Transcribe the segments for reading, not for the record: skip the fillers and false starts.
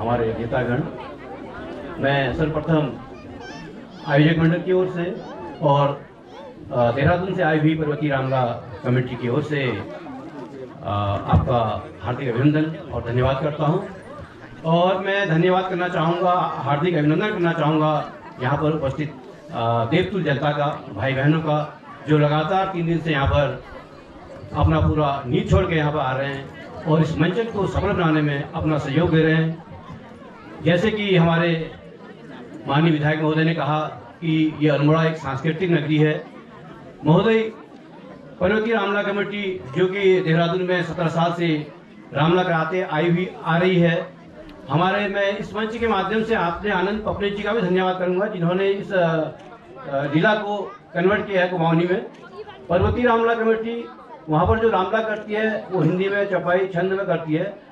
हमारे नेतागण, मैं सर्वप्रथम आयोजक मंडल की ओर से और देहरादून से आई हुई पर्वतीय रामला कमेटी की ओर से आपका हार्दिक अभिनंदन और धन्यवाद करता हूं। और मैं धन्यवाद करना चाहूँगा, हार्दिक अभिनंदन करना चाहूँगा यहाँ पर उपस्थित देवतुल जनता का, भाई बहनों का, जो लगातार 3 दिन से यहाँ पर अपना पूरा नींद छोड़ के यहाँ पर आ रहे हैं और इस मंचन को सफल बनाने में अपना सहयोग दे रहे हैं। जैसे कि हमारे माननीय विधायक महोदय ने कहा कि ये अल्मोड़ा एक सांस्कृतिक नगरी है। महोदय, पर्वतीय रामला कमेटी जो कि देहरादून में 17 साल से रामला कराते आ रही है, हमारे मैं इस मंच के माध्यम से आपने आनंद पपले जी का भी धन्यवाद करूंगा, जिन्होंने इस जिला को कन्वर्ट किया है कुमाऊनी में। पर्वतीय रामला कमेटी वहाँ पर जो रामला करती है वो हिंदी में चौपाई छंद में करती है।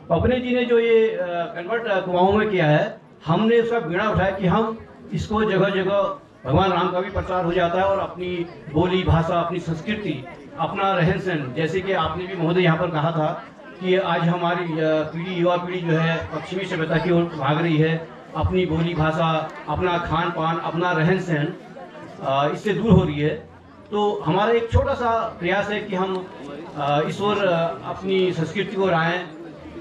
पपले जी ने जो ये कन्वर्ट कुमाऊं में किया है, हमने उसका बीड़ा उठाया कि हम इसको जगह जगह भगवान राम का भी प्रचार हो जाता है और अपनी बोली भाषा, अपनी संस्कृति, अपना रहन सहन, जैसे कि आपने भी महोदय यहाँ पर कहा था कि आज हमारी पीढ़ी, युवा पीढ़ी जो है पश्चिमी सभ्यता की ओर भाग रही है। अपनी बोली भाषा, अपना खान पान, अपना रहन सहन इससे दूर हो रही है। तो हमारा एक छोटा सा प्रयास है कि हम इस ओर अपनी संस्कृति को आएँ,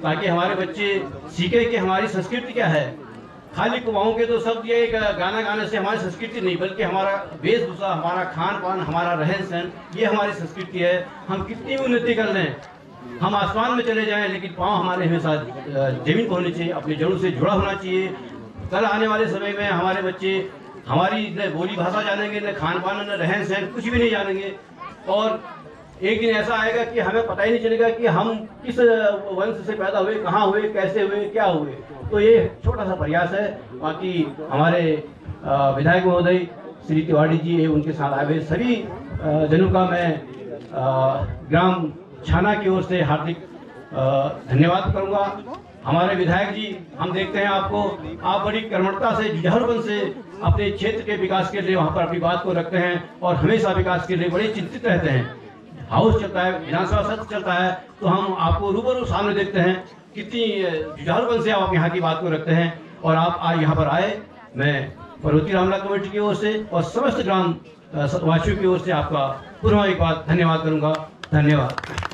ताकि हमारे बच्चे सीखें कि हमारी संस्कृति क्या है। खाली कुमाऊं के तो शब्द ये एक गाना गाने से हमारी संस्कृति नहीं, बल्कि हमारा वेशभूषा, हमारा खान पान, हमारा रहन सहन, ये हमारी संस्कृति है। हम कितनी भी उन्नति कर लें, हम आसमान में चले जाएं, लेकिन पाँव हमारे हमेशा जमीन पर होने चाहिए, अपनी जड़ों से जुड़ा होना चाहिए। कल आने वाले समय में हमारे बच्चे हमारी न बोली भाषा जानेंगे, न खान पान, न रहन सहन, कुछ भी नहीं जानेंगे। और एक दिन ऐसा आएगा कि हमें पता ही नहीं चलेगा कि हम किस वंश से पैदा हुए, कहाँ हुए, कैसे हुए, क्या हुए। तो ये छोटा सा प्रयास है। बाकी हमारे विधायक महोदय श्री तिवारी जी, उनके साथ आए हुए सभी जनों का मैं ग्राम छाना की ओर से हार्दिक धन्यवाद करूंगा। हमारे विधायक जी, हम देखते हैं आपको, आप बड़ी कर्मठता से, जुझारूपन से अपने क्षेत्र के विकास के लिए वहाँ पर अपनी बात को रखते हैं और हमेशा विकास के लिए बड़े चिंतित रहते हैं। हाउस चलता है, विधानसभा सत्र चलता है, तो हम आपको रूबरू सामने देखते हैं, कितनी जुझारूपन से आप यहाँ की बात को रखते हैं। और आप आज यहाँ पर आए, मैं पर्वतीय रामला कमेटी की ओर से और समस्त ग्राम वासियों की ओर से आपका पुनः एक बार धन्यवाद करूँगा। धन्यवाद।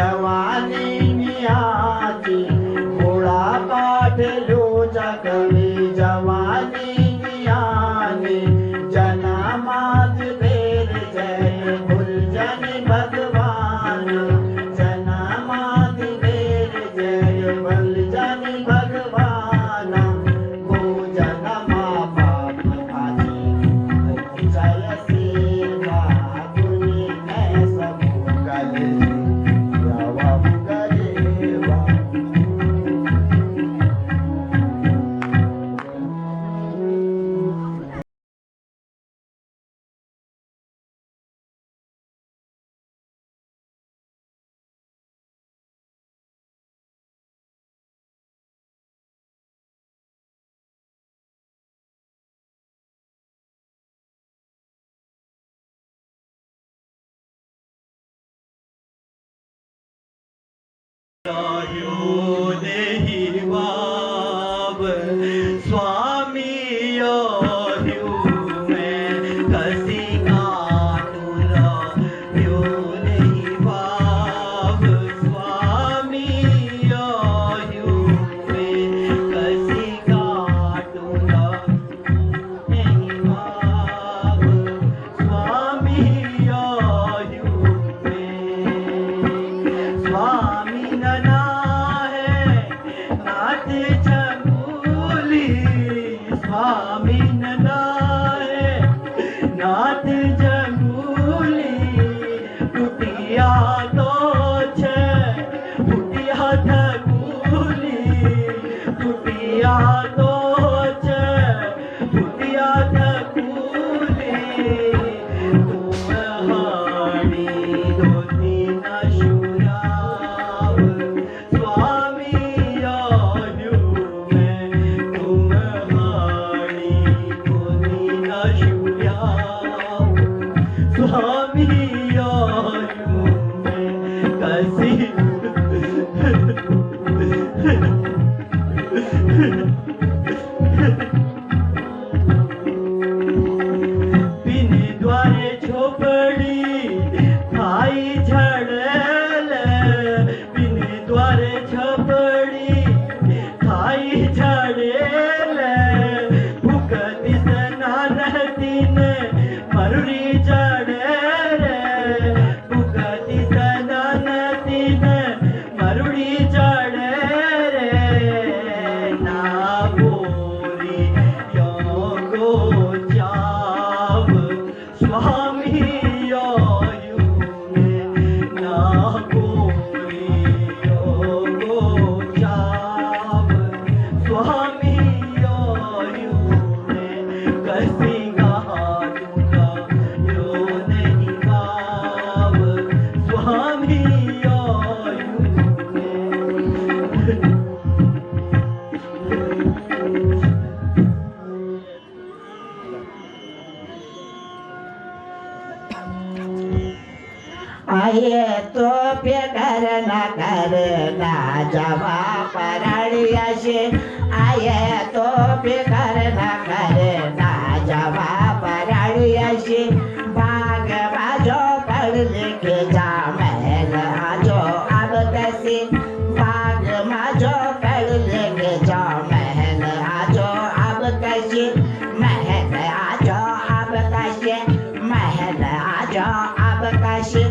जवानी मियाची घोड़ा काठ लो कवी जवानी मियानी जनामाज बेर जय भुलजन भगवान जनामाज बेर जय भुलजन भगवान गो जनमा बाप आजी जय सेवा दुनि में सब गले यावा गलेवा स्वामी स्वामी नाय नाथ जंगूली टूटिया तो छे टूटिया थकूली टूटिया तो छे टूटिया थकूली तुम हाड़ी धोती न शुराव स्वामी आयु में तुम हाड़ी धोती न शुराव स्वामी आयु में कैसी बिन द्वारे झोपड़ी खाई झड़ल बिन द्वारे झोपड़ी खाई झड़ेल भूख दिसना रहतीन मरुरी जड़े भूख दिसना नतीन मरुड़ी जड़े ना बोरी योगो जाव स्वामी आयु में ना बोरी योगो जाव स्वामी आयु में कैसी गाऊंगा यो नहीं गाव स्वामी आयु में आये तो फिकर न करना जवा परड़ियशे आये तो फिकर न करना जवा परड़ियशे भाग बाजो पढ़ लिख जा महल आजो अब कैसी भाग माजो पढ़ लिख जा महल आजो अब कैसी महल आजो अब कैसी महल आजो अब कैसी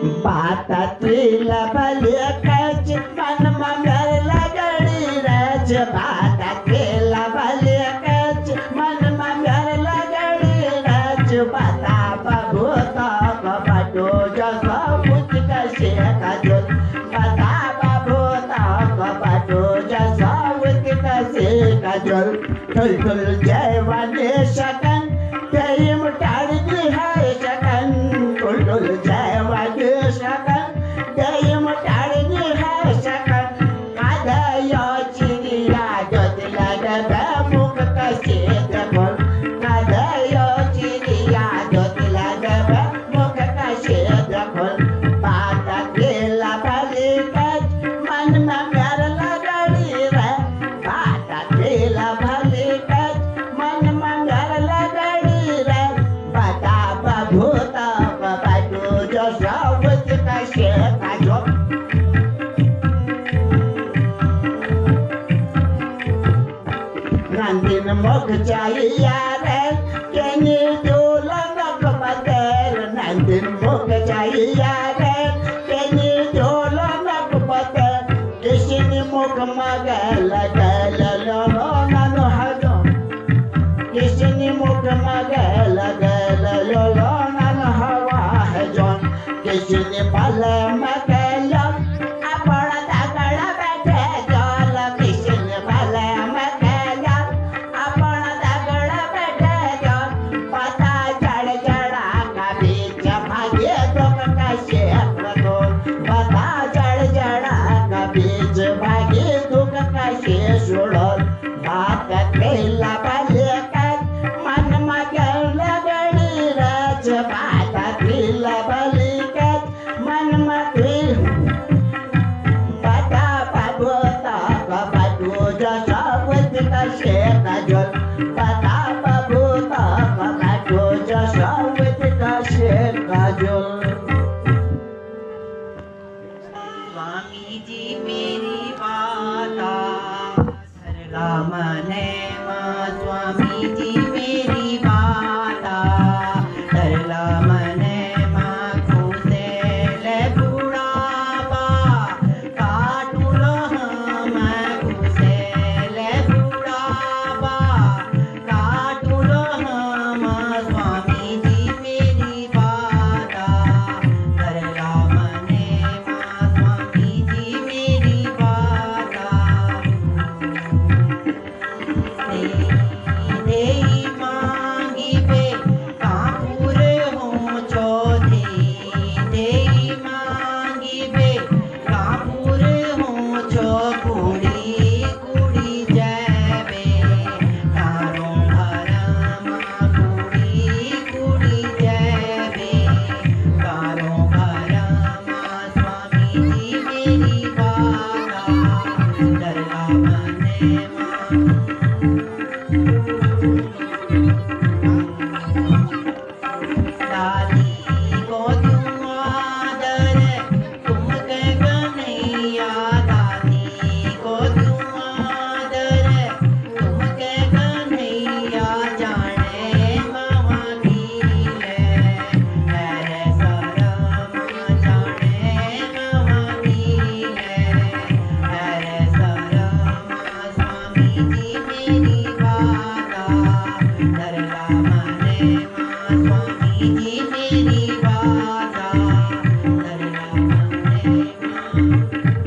बातातील बलियकच मन मंगल लगडी रच बातातील बलियकच मन मंगल लगडी रच बता बभूता कपटो जसा कुछ कशे कजुल बता बभूता कपटो जसा कुछ कशे कजुल तुल तुल जय वाले शकन जय मुटाड़ी है शकन तुल तुल जय वाले शकन जय मुटाड़ी है शकन कादया चिड़िया जोतला डबे मुख कसे देखल कादया चिड़िया जोतला डबे मुख कसे देखल बात केला भली कच मन में प्यार लगड़ी रे बात केला भली कच मन में प्यार लगड़ी रे बता बभूता बबाटू जो सावत कसे काजो नंदिन मुख चाहिए रे केनी दोलन कपतर नंदिन मुख चाहिए रे केनी दोलन कपतर किसनी मुख मगल गल लो ननो हजो किसनी मुख मगल गल लो ननो हवा है जोन किसनी पल मगल अपना दगड़ बैठे जल किसनी पल मगल अपना दगड़ बैठे जल पता चढ़ चढ़ा का बीच भागे दुख कसे तो पता चढ़ चढ़ा का बीच भागे दुख कसे सुड़ल बात केला बलिकच मन मगल लगड़ी रच बात केला बलिकच मन मगल बता बभूता कपटू जसा कुछ कसे कजुल बता बभूता कपटू जसा कुछ कसे कजुल स्वामी जी मेरी बाता सरला मने माँ स्वामी जी मेरी बाता सरला मने माँ खुसे ले बुढ़ापा काटूल हम खुसे ले बुढ़ापा काटूल हम स्वामी जी मेरी बाता सरला मने माँ स्वामी जी मेरी बाता देई मांगी पे कापूर हो चौधे देई मांगी पे कापूर हो चौ कुड़ी कुड़ी जैबे तारों भरमा कुड़ी कुड़ी जैबे तारों भरमा स्वामी जी मेरी बाता डरला मने माँ दादी को तुम आदर तुम के कन्हैया दादी को तुम आदर तुम के कन्हैया जाने मामा कीले मेरे सरम जाने मामा कीले मेरे सरम स्वामी जी मेरी बाता डरला मने माँ स्वामी जी मेरी बाता डरला मने माँ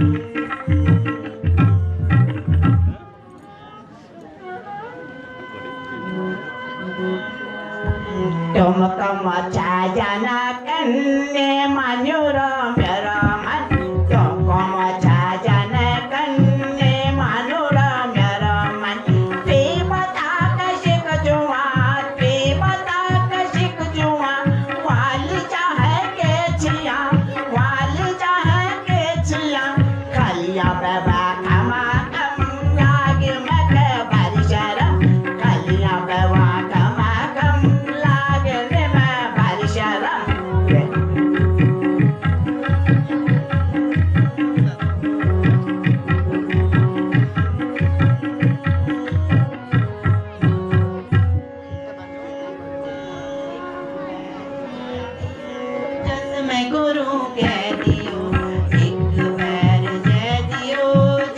तुम कमचा जना कन्ने मनुर मेरा मन तुम कमचा जन कन्ने मनुर मेरा मन ते बता कशिक जुआ ते बता कशिक जुआ वाल चाहे के छिया वाल चाहे के छिया खलिया बाबा खमा कम लाग मत परिशरम खलिया बाबा खमा कम लाग रे मैं परिशरम कह दियो एक बैर जय दियो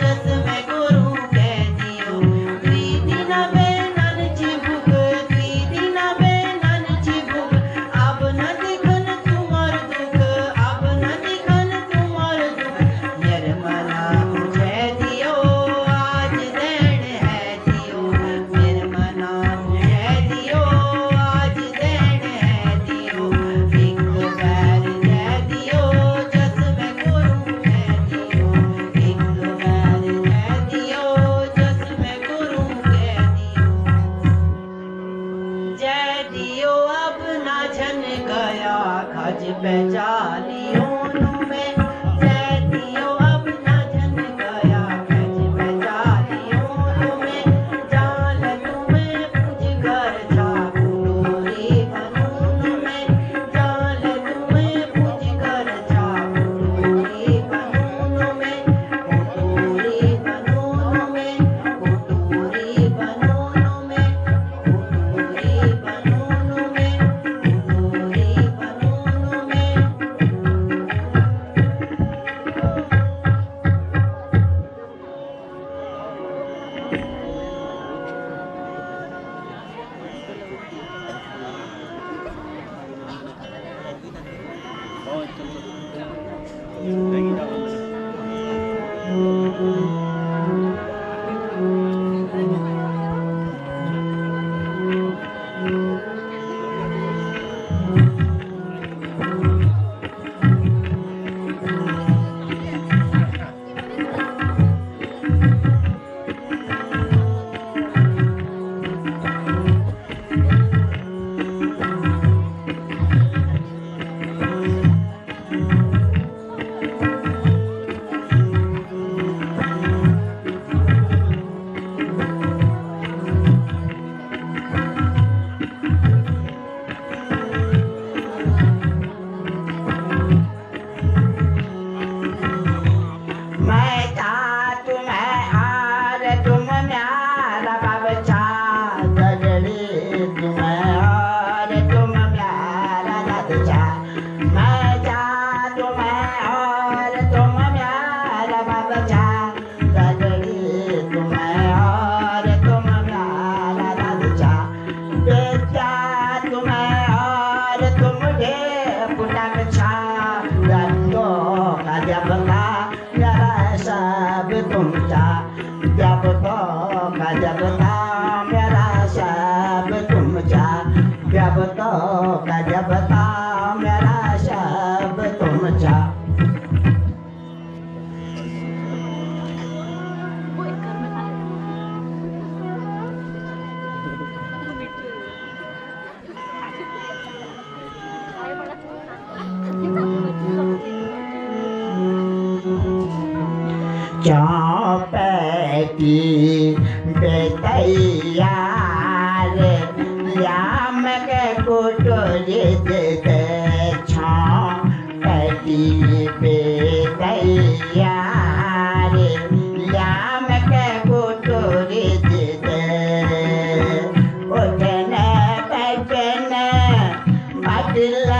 जस में गुरु कह दियो प्रीति न बेनन चिबुक प्रीति न बेनन चिबुक अब न दिखन तुमर दुख अब न दिखन तुमर दुख निर्मला जय दियो आज देन है दियो निर्मला जय दियो आज देन है दियो एक बैर जय दियो जस में गुरु कह दियो एक बैर जय दियो जस में गुरु कह दियो जय दियो अब ना झन गया खज बेचालियों में जय दियो अब ना झन गया खज बेचालियों में जाल तुम्हें पूज कर छापू डोरी बनून में जाल तुम्हें पूज कर छापू डोरी बनून में डोरी बनून में डोरी बनून में डोरी बनून में डोरी बनून में मैं था तुम्हें हार तुम म्यारा बाबचा गगड़ी तुम्हें हार तुम म्यारा लदचा मैं था तुम्हें हार तुम म्यारा बाबचा गगड़ी तुम्हें हार तुम म्यारा लदचा बेटा तुम्हें हार तुम ढे पुटक छा गंदो का जबला मेरा सब तुमचा जब तो का जबता मेरा सब तुमचा जब तो का जबता मेरा सब तुमचा चौपटी बेतैयार याम के कुटुरी दे दे छौपटी बेतैयार याम के कुटुरी दे दे उठने बैठने बदल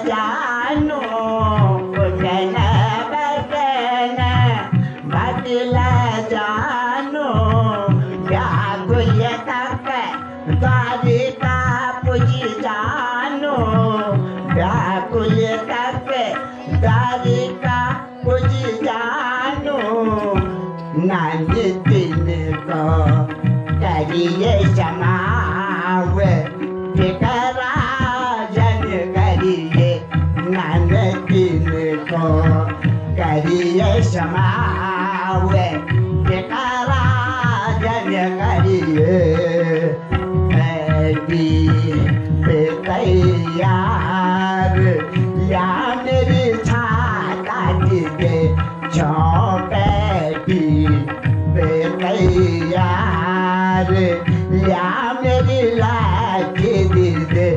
जानो उठने बैठने बदल जानो व्याकुल तक द्वारिका पूजी जानो व्याकुल तक द्वारिका पूजी जानो नंद दिन को करिए समाव फिकरा जन करिए नंद दिन को करिए समाव फिकरा जन करिए तैयार या मेरी छाता दे चौपटी तैयार या मेरी लाठी दे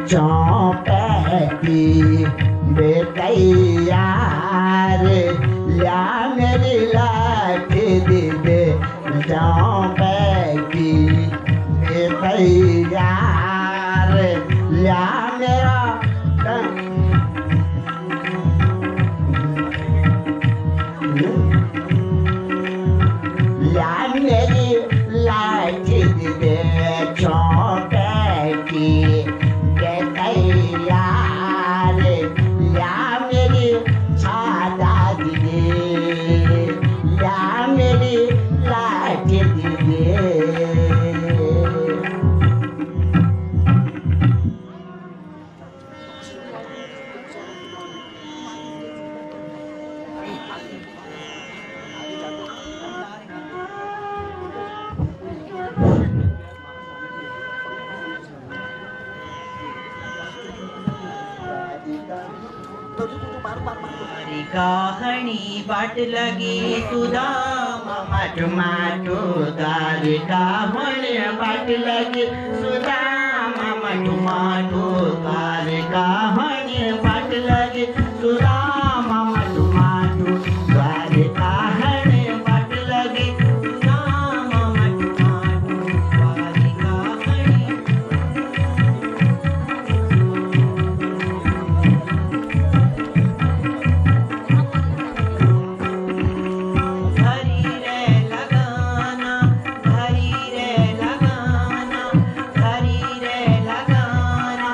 चौपटी तैयार या मेरी लाठी दे चौपटी तैयार या मेरा हरी कहानी बाट लगी सुदामा माटू माटू दारी कहानी बाट लगी सुदामा माटू माटू दारी कहानी बाट लगी सुदामा माटू माटू दारी कहानी बाट लगी सुदामा माटू माटू दारी कहानी हरी रे लगाना हरी रे लगाना हरी रे लगाना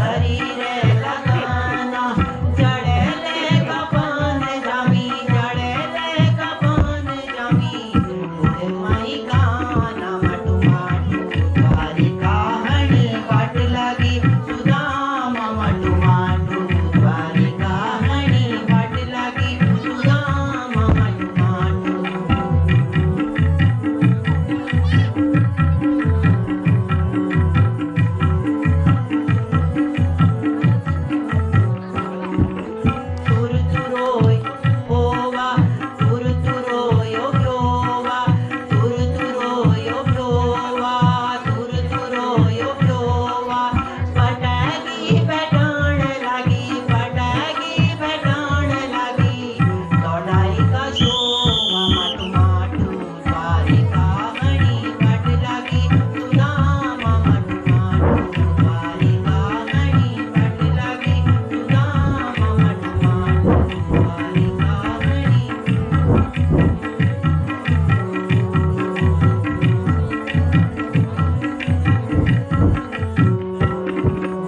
हरी रे लगाना जड़ेले कपान जामी जड़ेले कपान जामी उदे माई गाना मटू माटू हरी कहानी बाट लगी सुदामा मटू माटू हरी कहानी बाट लगी सुदामा मटू माटू तुरतुरोय होवा तुरतुरोय होवा तुरतुरोय होवा तुरतुरोय होवा पटागी बैठाण लागी पटागी बैठाण लागी दौड़ाई का शोभा माटू माटू द्वारी कहानी बाट लगी सुदामा माटू माटू द्वारी कहानी बाट लगी सुदामा माटू माटू द्वारी कहानी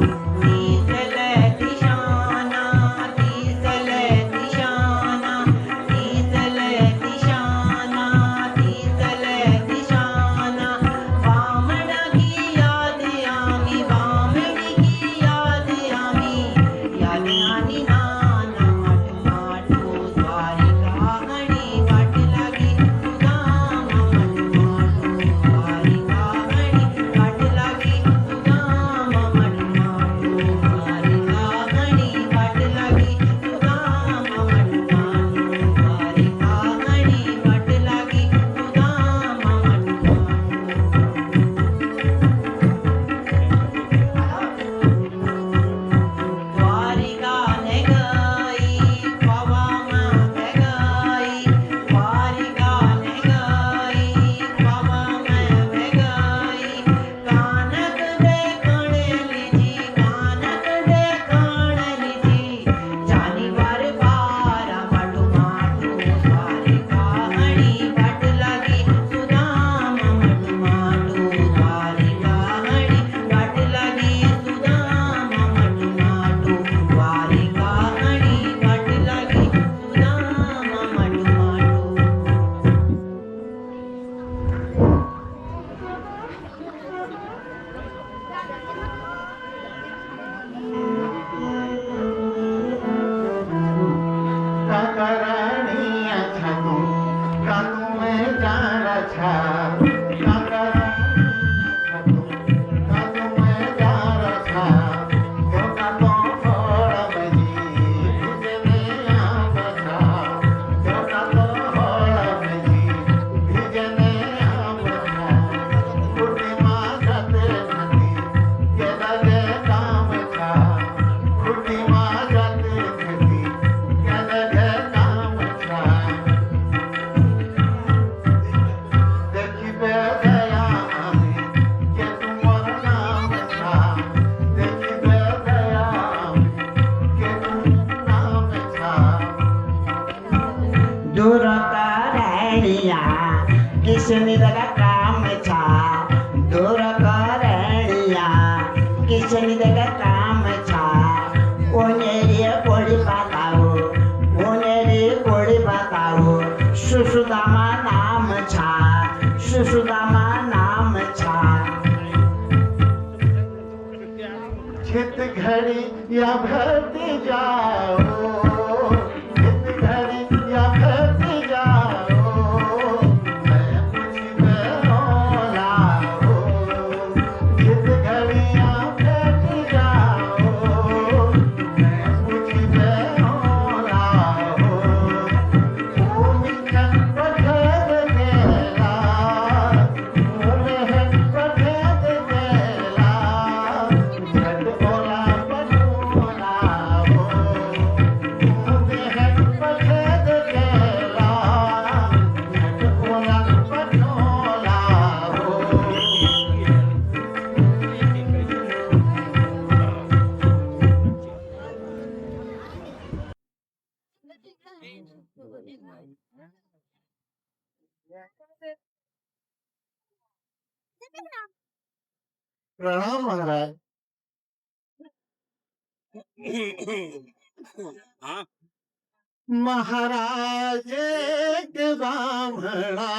तीसले दिशाना तीसले दिशाना तीसले दिशाना तीसले दिशाना बामण की याद आमी बामणी की याद आमी याद आनी नाना माटू माटू द्वारी कहानी बाट लगी सुदामा माटू माटू द्वारी कहानी बाट लगी सुदामा माटू माटू द्वारी कहानी बाट लगी सुदामा माटू माटू द्वारी कहानी बाट लगी सुदामा माटू द्वारिका ने गई पवामा ने गई द्वारिका ने गई पवामा ने गई कानक देखण लीजी कानक देखण लीजी जानी बार बारा माटू माटू द्वारी कहानी बाट लगी सुदामा माटू माटू द्वारी कहानी बाट लगी सुदामा माटू माटू द्वारी कहानी बाट लगी सुदामा माटू माटू काकरानिया छातू कातू में जाना छा काकरानिया छातू कातू में जाना छा तो कातो होड़ में जी भिजने आम छा तो कातो होड़ में जी भिजने आम छा कुटी माँ जाते नदी के लगे काम छा कुटी माँ जाते नदी के लगे काम छा देखिबे दया आमी के तुमर नाम छा देखिबे दया आमी के तुमर नाम छा दूर करणिया किसनी दगा काम छा दूर करणिया किसनी दगा काम छा ओनेरी कोड़ी बताओ ओनेरी कोड़ी बताओ सुसुदामा नाम छा सुसुदामा नाम छा छित घड़ी या भरती जाओ छित घड़ी या भरती जाओ मैं मुझे रोला हो छित घड़ी या भरती जाओ मैं मुझे प्रणाम महाराज। महाराज एक बामणा,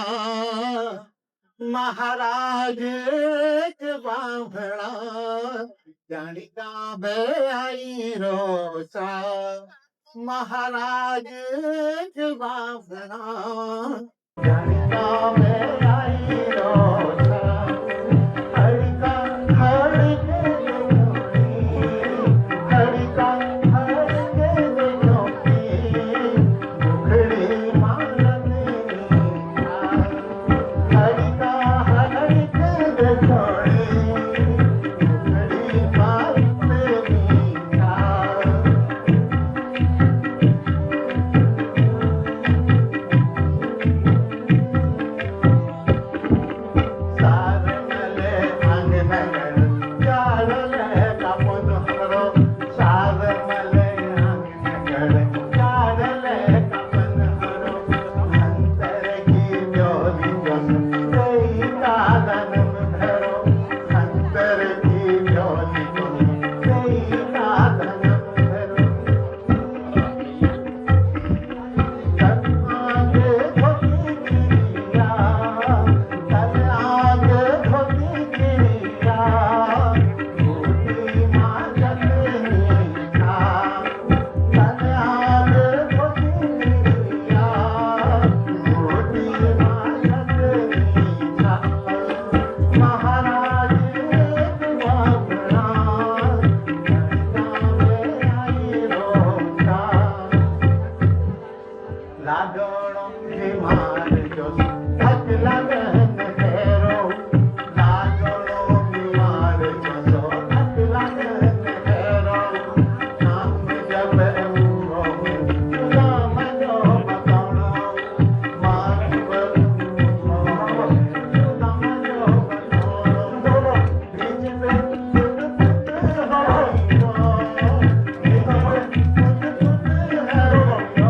महाराज एक बामणा, जानिका बे आई रोसा। महाराज एक बामणा, जानिका बे आई रोसा। हरिका हरिके जोड़ी, हरिका हरिके जोड़ी, मुखड़ी मालती हरिका हरिके जोड़ी, मुखड़ी मालती सारमले अंगनगन चारले कापन हमरो, सारमले अंगनगन चारले कापन हमरो। अंतर की ज्योति जन गई कादन धरो, अंतर की ज्योति जन गई कादन धरो। आगे धोती गिरिया, आगे धोती गिरिया, मोती मांगत नीचा। आगे धोती गिरिया, मोती मांगत नीचा। महाराज एक बामणा, जानिका बे आई रोसा। लागणो बीमार जो थक लगन घेरो, लागणो बीमार जो थक लगन घेरो। नाम जब उठो सुदाम जो बतौणो, मानव उठो सुदाम जो बतौणो। बीच में पुट पुट होइयो, बीच में पुट पुट होइयो।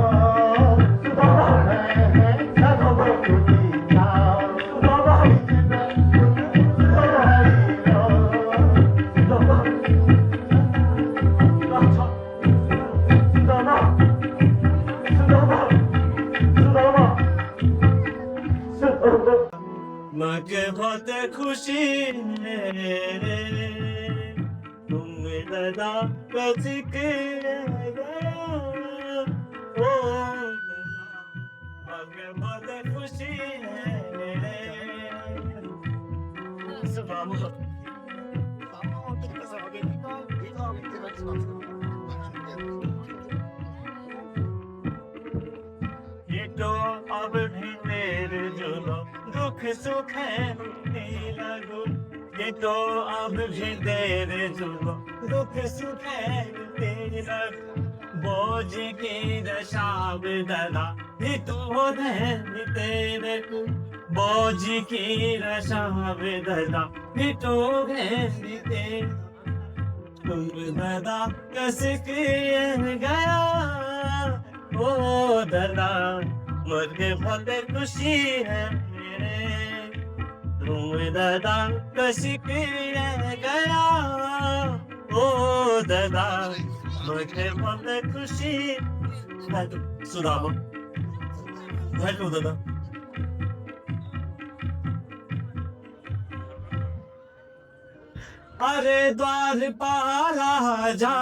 मुझे बहुत खुशी है तुम दादा बच के ओ मुझे बहुत खुशी है ये तो अब भी मेरे जुल्म दुख सुख है नहीं लगो। ये तो अब भी तेरे जुल्म दुख सुख है नहीं लगो। बोझ की दशा बदला ये तो है तेरे को। बोझ की दशा बदला ये तो है तेरे। तुम दादा कस के गया ओ दादा मुझे बहुत खुशी है मेरे। तुम दादा कस के गया ओ दादा मुझे बहुत खुशी है। सुनाओ हेलो दादा। अरे द्वार पाला जा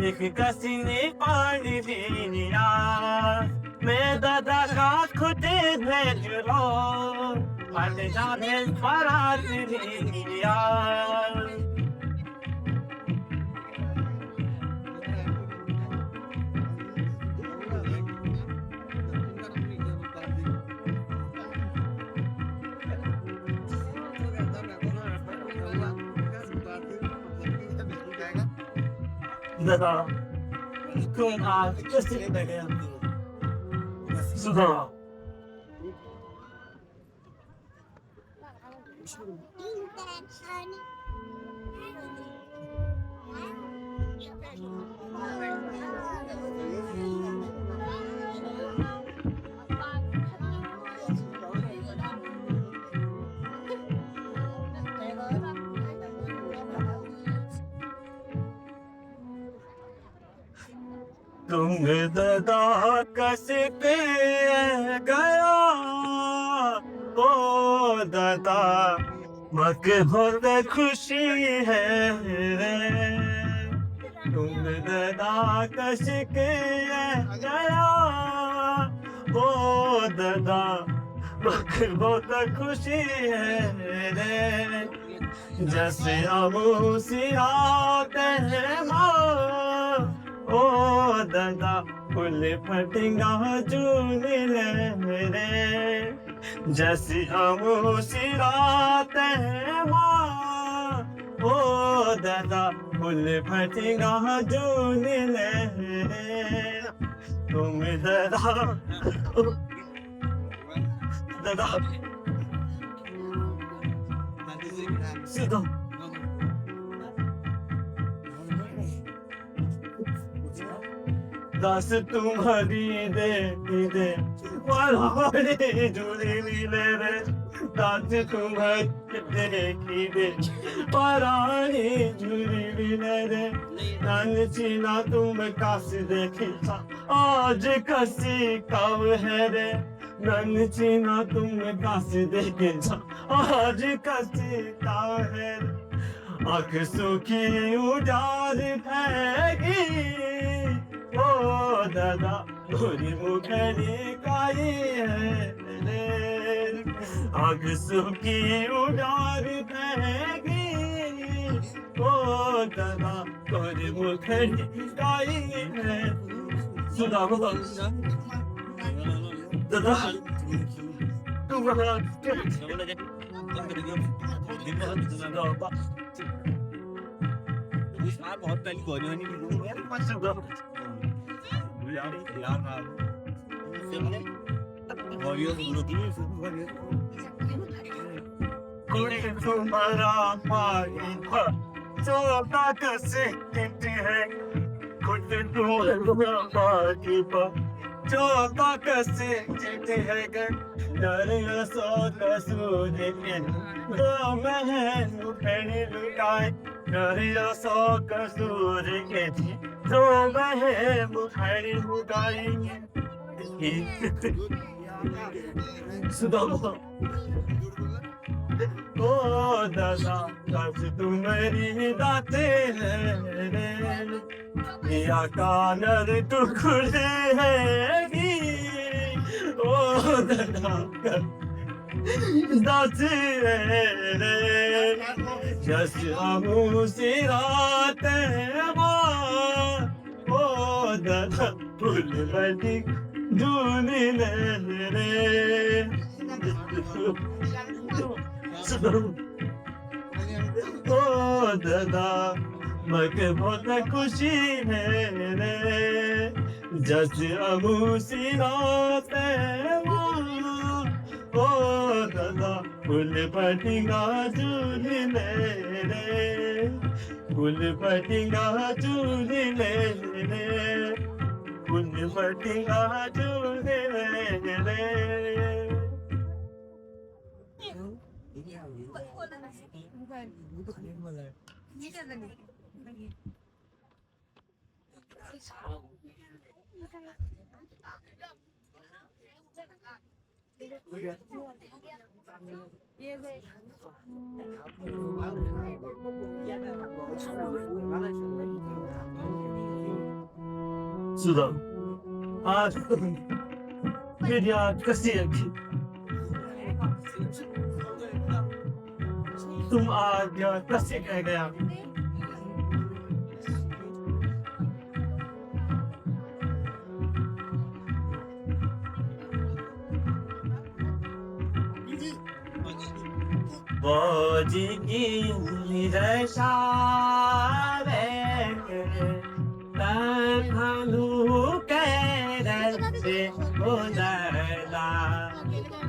एक कसी ने पानी दिया। मैं दादा का खुदे भेज लो हट जाने फरार दिया। दादा तुम आज कैसे ले गए सुधा। तुम ददा कस पे गया ओ दादा मक बहुत खुशी है रे तुम ददा कस के गया ओ दादा मक बहुत खुशी है रे जैसे हम सियाते हैं माँ ओ दादा फुल फटिंगा जून ले जैसे हम सिराते हैं माँ ओ दादा फुल फटिंगा जून ले तुम दादा दादा सीधा दास तुम्हारी दे वाली जुड़ी मिले रे दास तुम्हारी देखी दे परानी जुड़ी मिले रे नानची ना तुम कास देखी आज कसी कब है रे नानची ना तुम कास देखे आज कसी कब है आँख सुखी उजाड़ फैगी ओ दादा गोरी मुखड़ी काई है आग सुखी उड़ार फैगी ओ दादा गोरी मुखड़ी काई है सुधा बोलो दादा तुम बहुत पहले गोरी होनी तुम्हारा पानी जो तक से है खुद तुम्हारा पानी जो तक से है डर सो कसूर दो महन फेरी लुटाए डर सो कसूर के जो बहे मुखड़ी उगाएंगे सुदामा ओ दादा कब तुम्हारी दाते हैं या कानर टुकड़े हैगी ओ दादा दाते रे जस हमू सिराते ओ दादा फुल बड़ी जून ले ओ दादा मके बहुत खुशी है रे जस अबू सिराते ओ दादा फुल पटिंगा जून ले फुल पटिंगा जून ले फुल पटिंगा जून ले सुधा आज मेरी आँख कैसी है तुम आज कैसे कह गया बोझी की रशा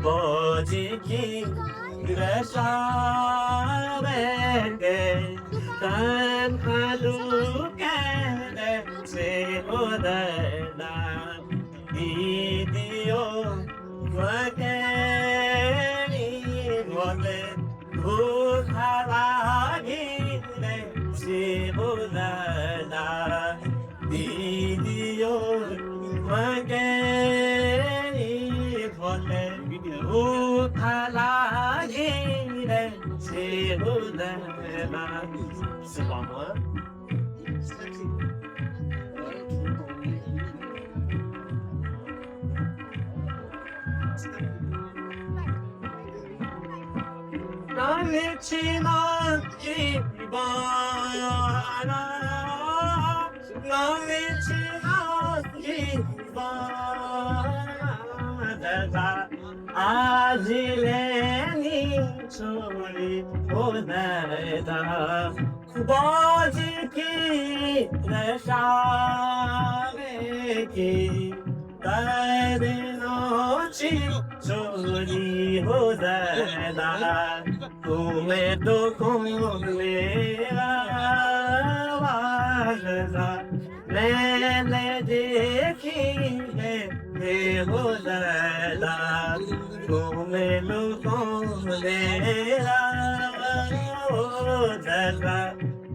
बोझी की रशा से उदला दीदियो बोले भूखा से उदला दीदी यो मगेरी भोले उठा लागे रे से हुदैला सुबामा Namichina Ibana Namichina Ibana Ajileni Chori Odada Baji ki Rashave ki Nochi Chori Odada तुम्हें तो मेरा वादा मैंने देखी है हो दादा तुम्हें लोगों मेरा दादा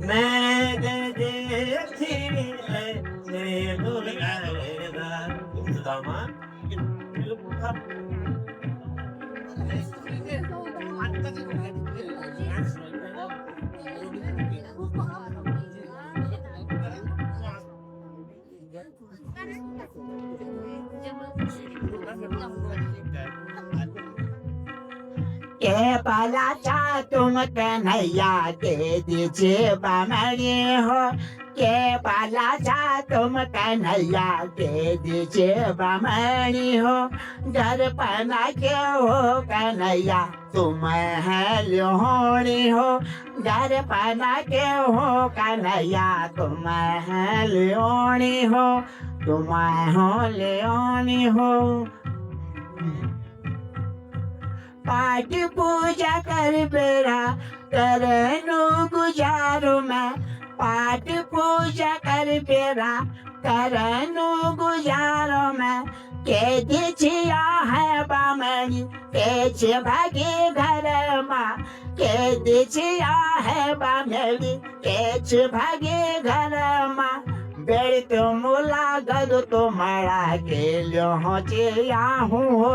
मैंने देखी है हो दादा के पलाचा तुम कन्हैया के दीजिए बामणी हो के पलाचा तुम कन्हैया के दीजिए बामणी हो डर पना के हो कन्हैया तुम है लोहड़ी हो डर पना के हो कन्हैया तुम है लोहड़ी हो तुम हो लोहड़ी हो पाठ पूजा कर बेरा करनो गुजारो मैं पाठ पूजा कर बेरा करनो गुजारो मैं के दिछिया है बामणी के भागे घर माँ के दिछिया है बामणी के भागे घर माँ बेड़ तुम लागद तुम्हारा के लो चिया हूँ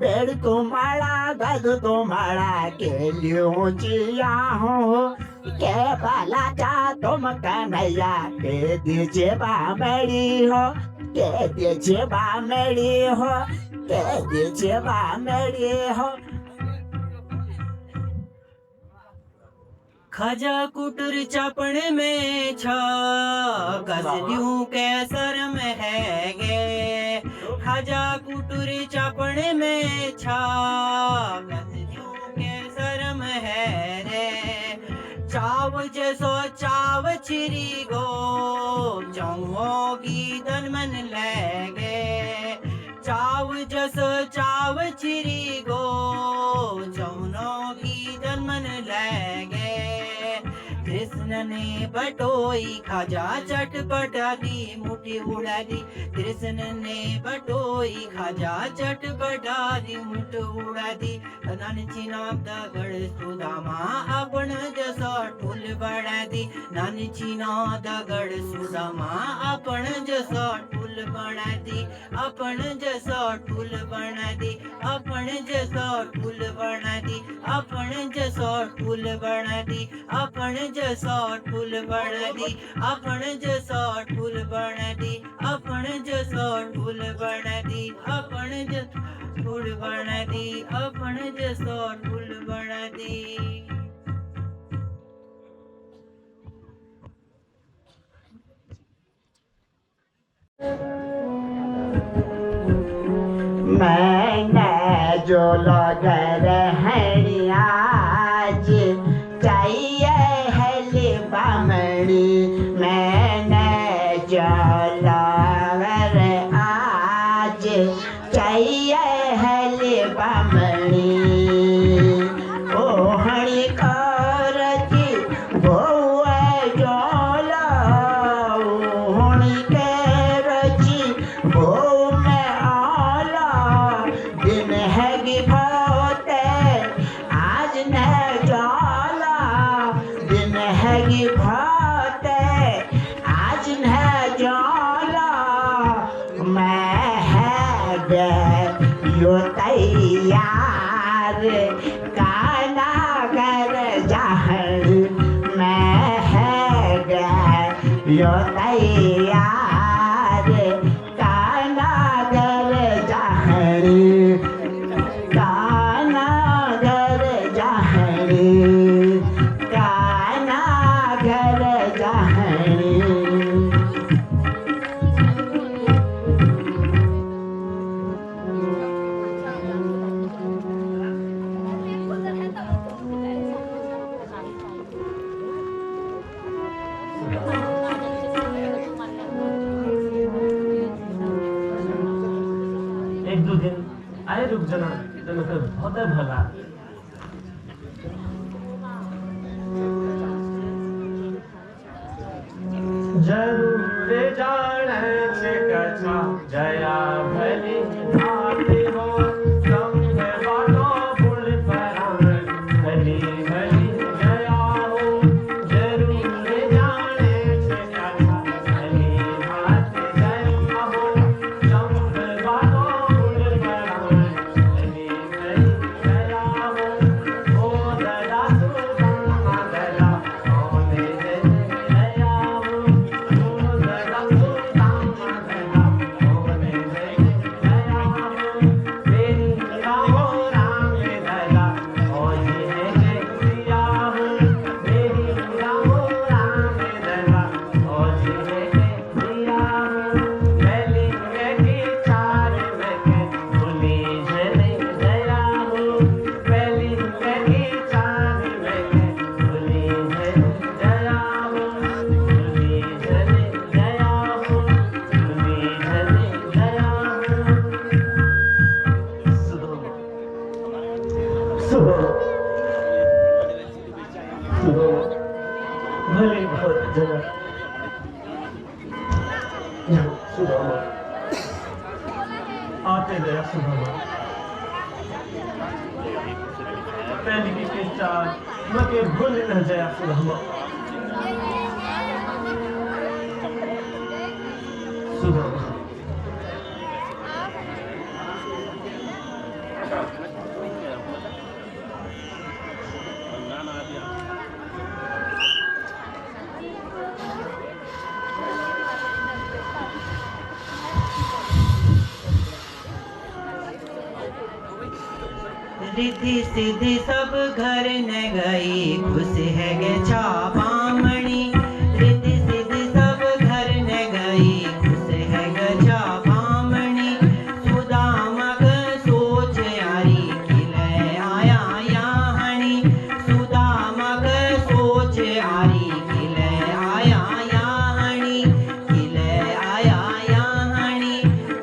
बेड़ तुम्हारा गद तुम्हारा के लियो जिया हो के बाला जा तुम कन्हैया के दीजिए बामड़ी हो के दीजिए बामड़ी हो के दीजिए बामड़ी हो खजा कुटर चपड़ में छा गजलियों के सर में है गे खजा कुटर चपड़ में छा गजलियों के सर में है रे चाव जैसो चाव छिरी गो चौगी दन मन लगे चाव जैसो चाव छिरी गो चौनों की दन मन लगे कृष्ण ने बटोई खाजा चटपटा दी मुट्ठी उड़ा दी कृष्ण ने बटोई खाजा चटपटा दी मुट्ठी उड़ा दी नान चिनाब दगड़ सुदामा अपन जसो ठुल बड़ा दी नान चिना दगड़ सुदामा अपन जसो ठुल बड़ा दी अपन जसो ठुल बना दी अपन जसो ठुल बना दी अपन जसो ठुल बना दी अपन जसो ठुल बना दी अपन जसो ठुल बना दी अपन जसो ठुल बना दी अपन जसो ठुल बना दी अपन जसो ठुल बना दी मैंने जो लगर आज चाहिए हली बामड़ी मैंने जो लगर आज चाहिए हली बामड़ी ओ हरी करती भौआ जोला हरी करती भौ में आला दिन है कि भोते आज न जाला दिन है कि भोते आज न जाला यो तैयार काना कर जहर मैं है यो तैयार काना कर जहर काना कर जहर काना कर जहर एक दो दिन आए रुक जाना तो बहुत भला जरूर जाने से कथा जया भली भाती हो संग बाटो फूल पराग भली भली जया हो जरूर जाने से कथा भली भाती जया हो संग बाटो फूल पराग भली भली जया हो ओ दया सुदामा दया ओ दे जया हो भले बहुत जगह सुदामा आते गया सुदामा पहली के चार मके भूल न जाया सुदामा सुदामा रिद्धि सिद्धि सब घर न गई खुश है गे छापामणि रिद्धि सिद्धि सब घर न गई खुश है गे छापामणि सुदामा क सोच यारी खिले आया याहणी सुदामा क सोच यारी खिले आया याहणी खिले आया याहणी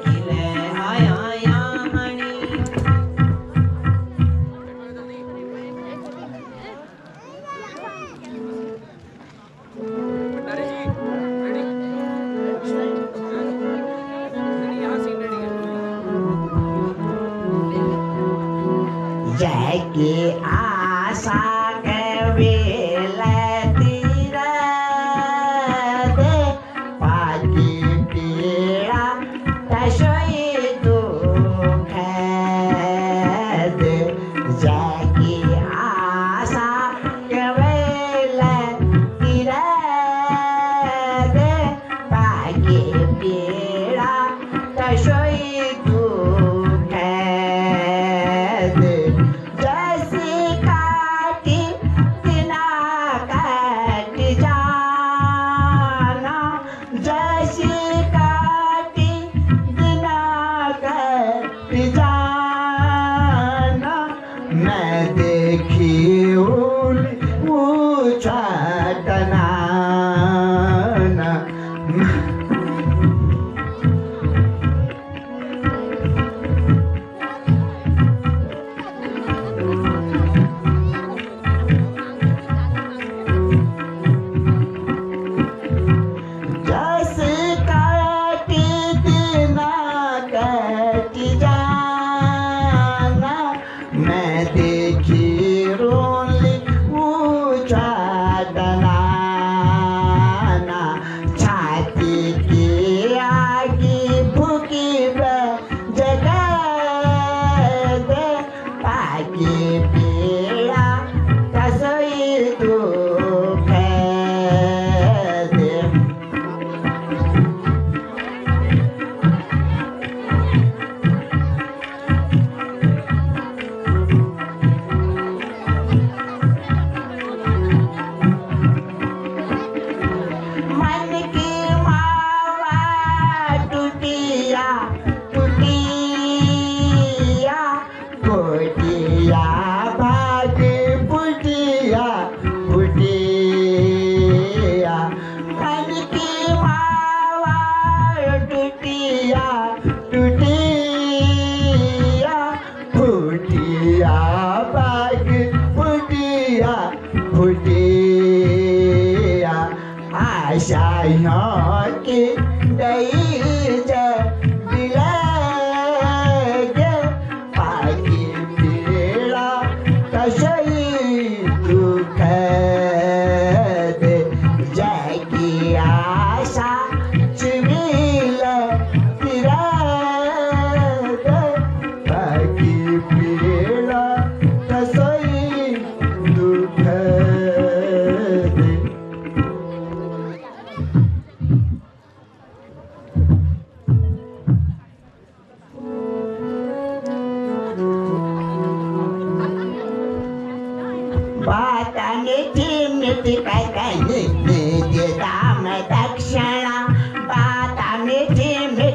खिले आया याहणी जय की आशा के वेलती दे पाकी पीड़ा तशोई दुख दे जय की आशा के वेलती दे पाकी पीड़ा तशोई दुख दे जैसी काटी तिना काट जाना जैसी काटी तिना काट जाना मैं देखी ऊंचा टनाना जैसे काटी दिना कट जाना मैं देखी रोली ऊंचा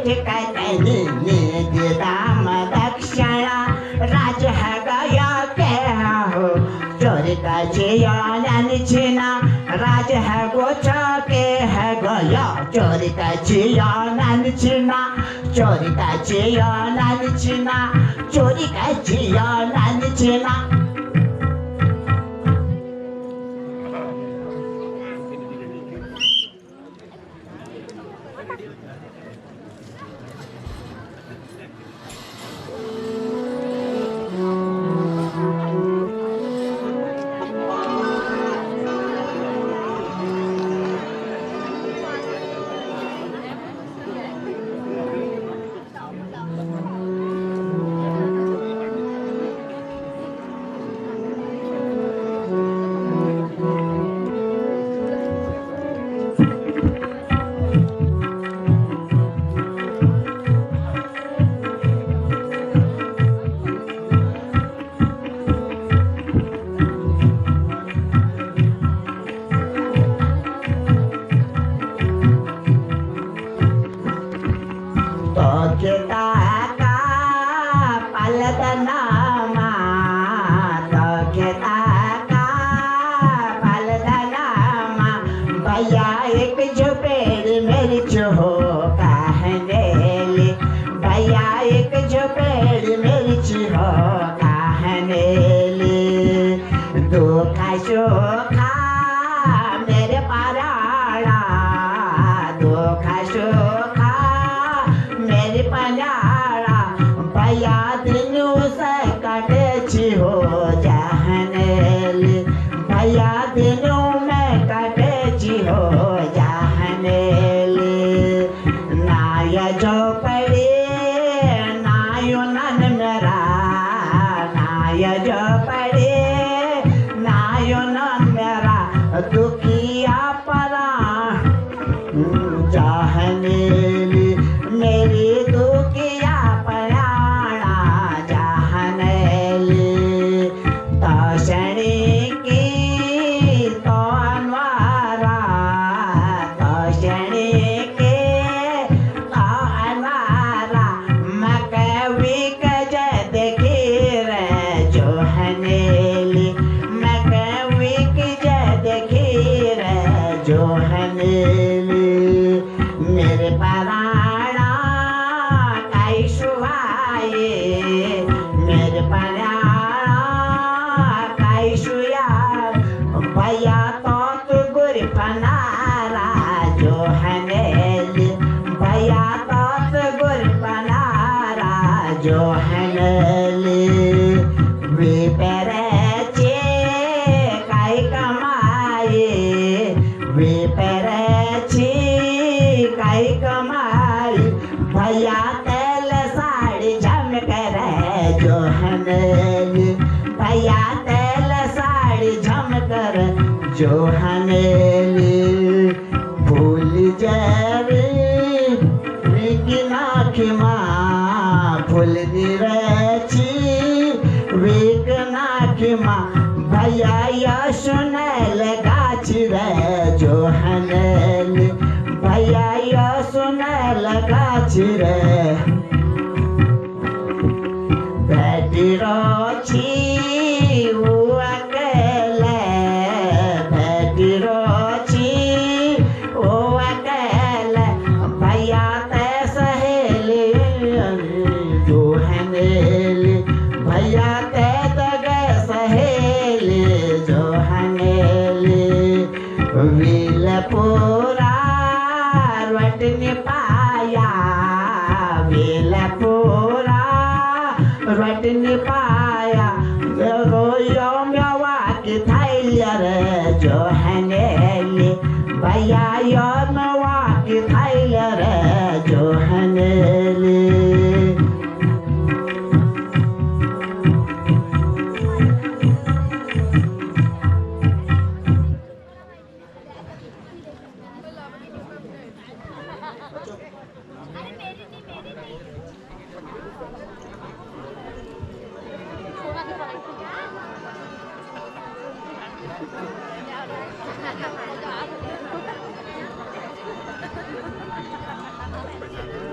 ठिकाय निधि दाम दक्षिणा राज है गया क्या हो चोरी का जियान छिना राज है गोचा के है गया चोरी का जियान छिना चोरी का जियान छिना चोरी का जियान छिना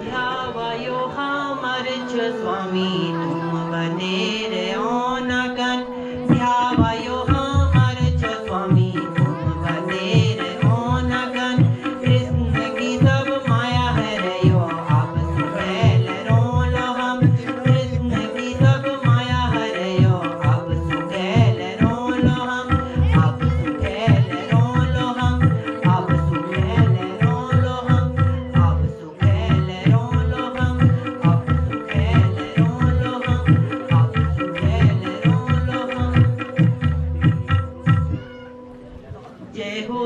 Yeah. द्यावायो हमर्च स्वामी तुम बनेर ओनगन द्यावायो हमर्च स्वामी तुम बनेर ओनगन कृष्ण की सब माया है रयो आप सुखेल रोल हम कृष्ण की सब माया है रयो आप सुखेल रोल हम आप सुखेल रोल हम आप सुखेल रोल हम आप सुखेल रोल हम आप सुखेल रोल हम आप सुखेल रोल हम जय हो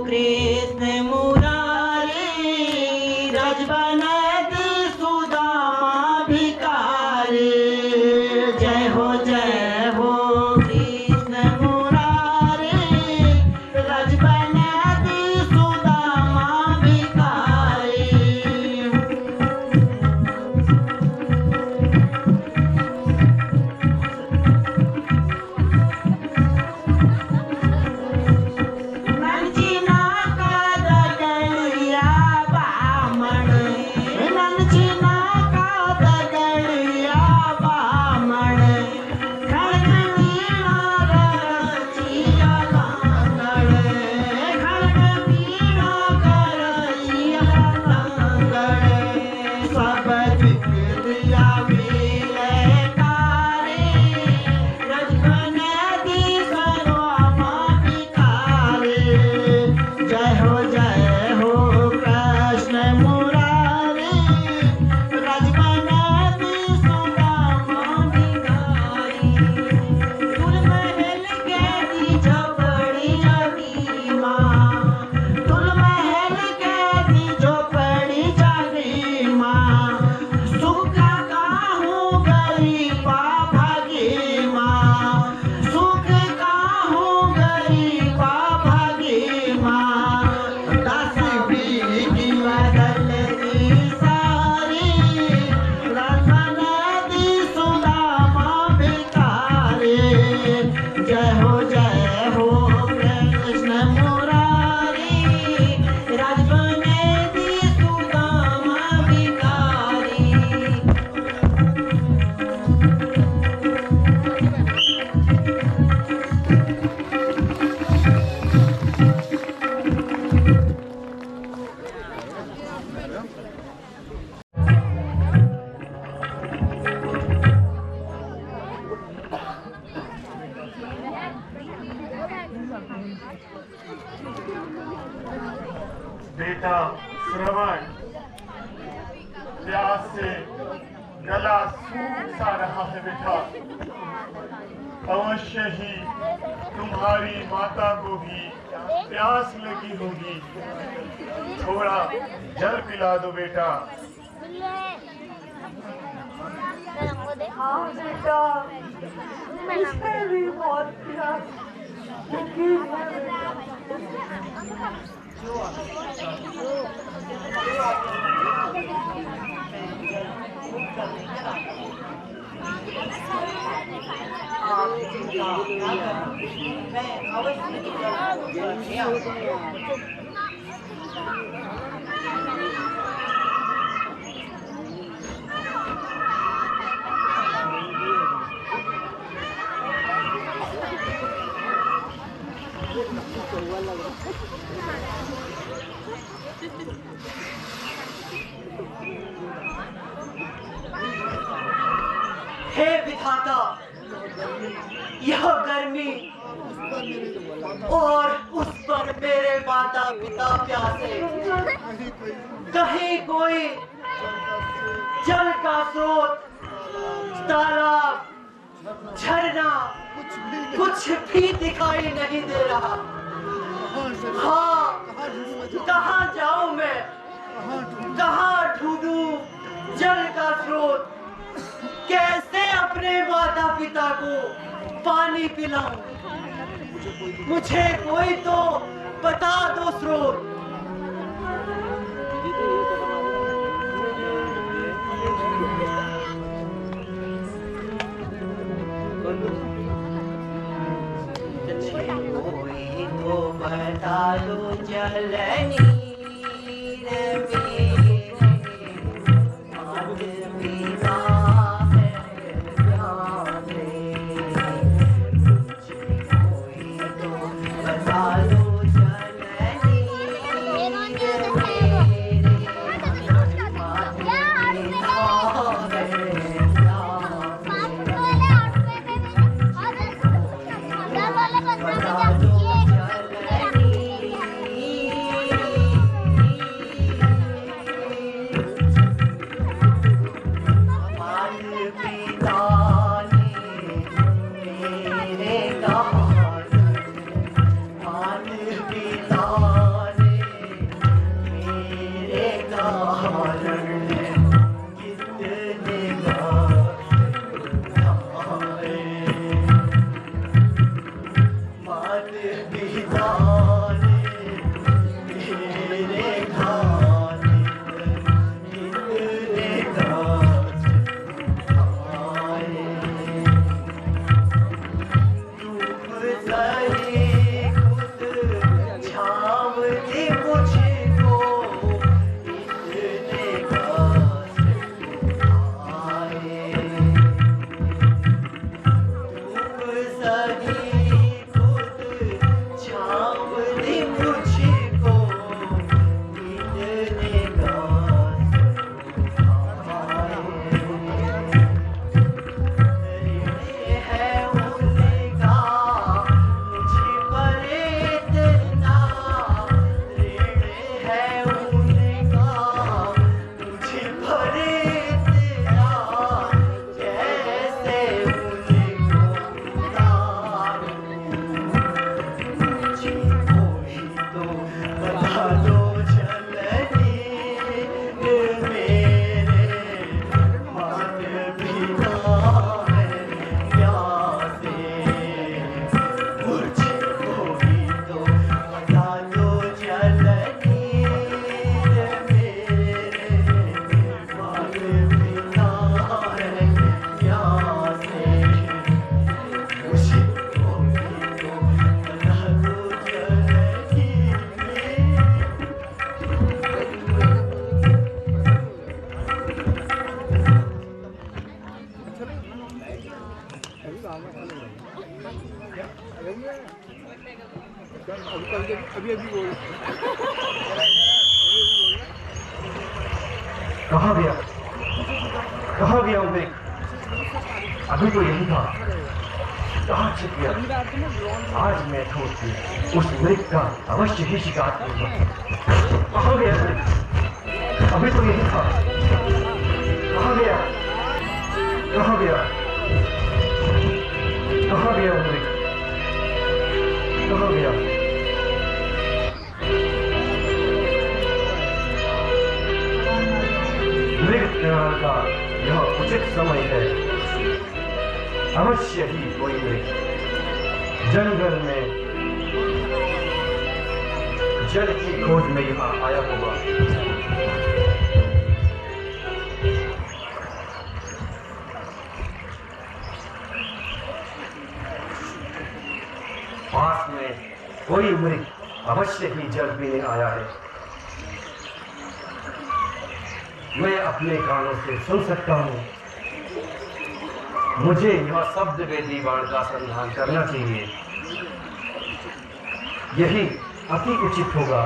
कृष्ण मुरारी रजबनद सुदामा भिकारी जय हो कृष्ण मुरारी रजबनद सुदामा भिकारी नंचिना का दगड़िया बामण नंचिना का दगड़िया बामण खड़ग मीणा रचिया लांगड़ खड़ग मीणा रचिया लांगड़ सब दिख दिया मिले तारे रजबने दी सर्वमा भिखारी जय हो कृष्ण मुरारी रजबने दी सुदामा भिखारी तुल महल के दी झोपड़ी जागी माँ तुल महल के दी झोपड़ी जागी माँ सुख काहू गरीबा भागी माँ सुख काहू गरीबा भागी माँ दास भी की बदल दी सारी रतन दी सुदामा भिखारी जय हो कृष्ण मुरारी राजबने दी सुदामा भिखारी बेटा श्रवण प्यास से गला सूख सा रहा है बेटा अवश्य ही तुम्हारी माता को भी प्यास लगी होगी थोड़ा जल पिला दो बेटा हाँ बेटा मुझे भी बहुत प्यास लगी है मैं अवश्य हे विधाता यह गर्मी और उस पर मेरे माता पिता प्यासे कहीं कोई जल का स्रोत तालाब झरना कुछ भी दिखाई नहीं दे रहा। हाँ कहाँ जाऊं मैं, कहाँ ढूंढूं जल का स्रोत, कैसे अपने माता पिता को पानी पिलाऊं। मुझे कोई तो बता दो स्रोत। कोई तो बता दो जल नीर मेरे कहाँ गया? कहाँ गया उमरिक? अभी तो यही था। कहाँ छिप गया? आज मैं ठोक उस उमरिक का अवश्य ही शिकार करूंगा। कहाँ गया उमरिक? अभी तो यही था। कहाँ गया? कहाँ गया? कहाँ गया उमरिक? कहाँ गया? मृगतृण का यह उचित समय है। अवश्य ही कोई मृग जंगल में जल की खोज में यहाँ आया होगा। पास में कोई मृग अवश्य ही जल पीने आया है। मैं अपने कानों से सुन सकता हूँ। मुझे यह शब्द वेदी बाण का संधान करना चाहिए। यही अति उचित होगा।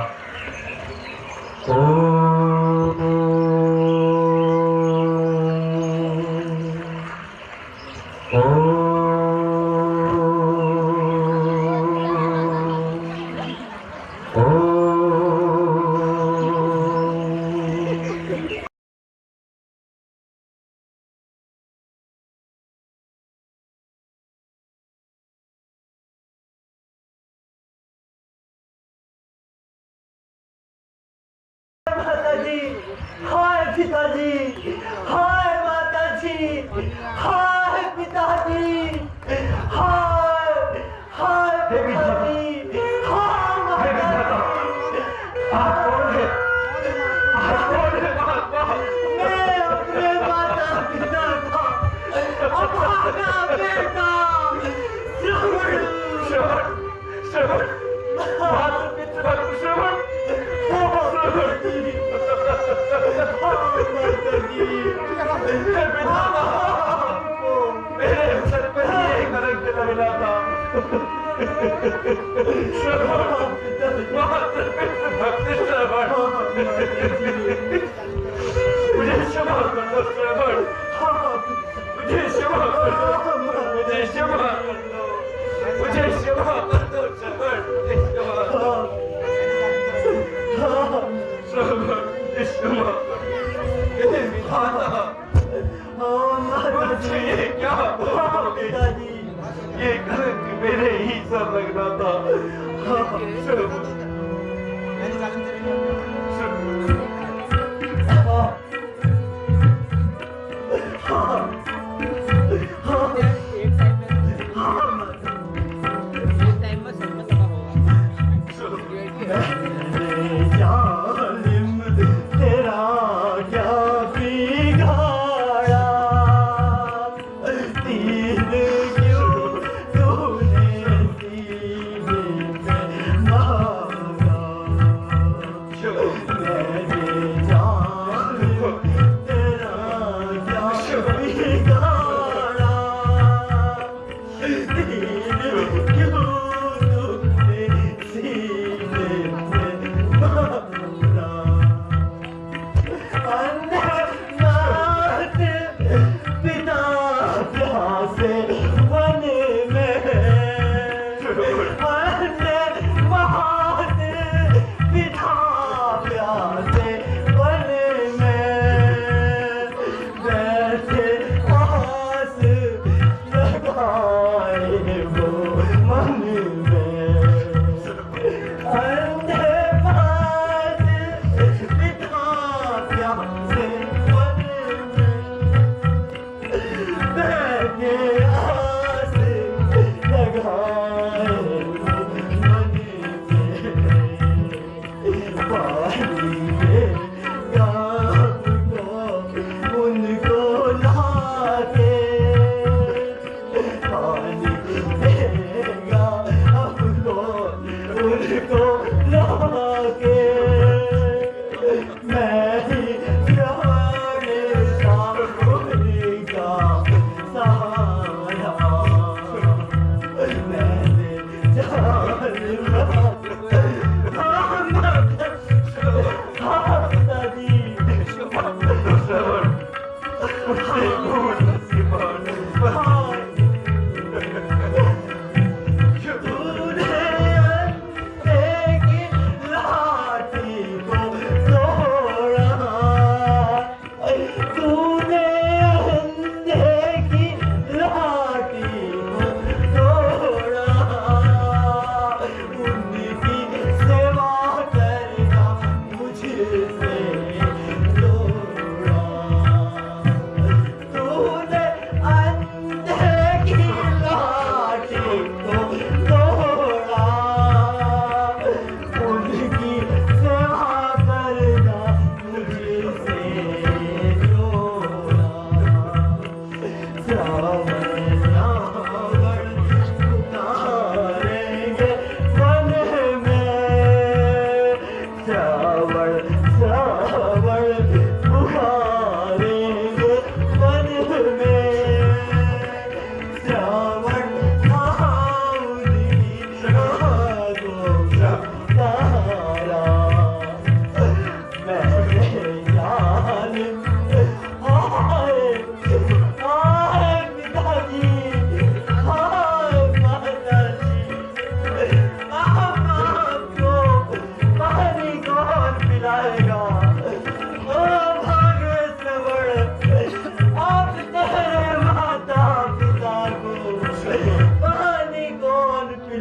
माताजी, हाय पिताजी, हाय माताजी, हाय पिताजी, हाय हाय पिताजी, हाय माताजी। आप कौन है? आप कौन है? मैं अपने माता पिता का अभागा बेटा श्रवण। श्रवण, माता पिता श्रवण। मेरे सर पर ये कलंक लगना था। मुझे क्षमा कर दो श्रवण। मुझे क्षमा कर दो। मुझे क्षमा कर दो। मुझे क्षमा कर दो श्रवण। मुझे क्षमा कर दो। श्रवण, क्षमा कर दो। हे विधाता, मुझे ये क्या हुआ? ये कलंक मेरे ही सर लगना था। श्रवण, तेरा क्या बिगाड़ा? तीर क्यों तूने सीने पे मारा?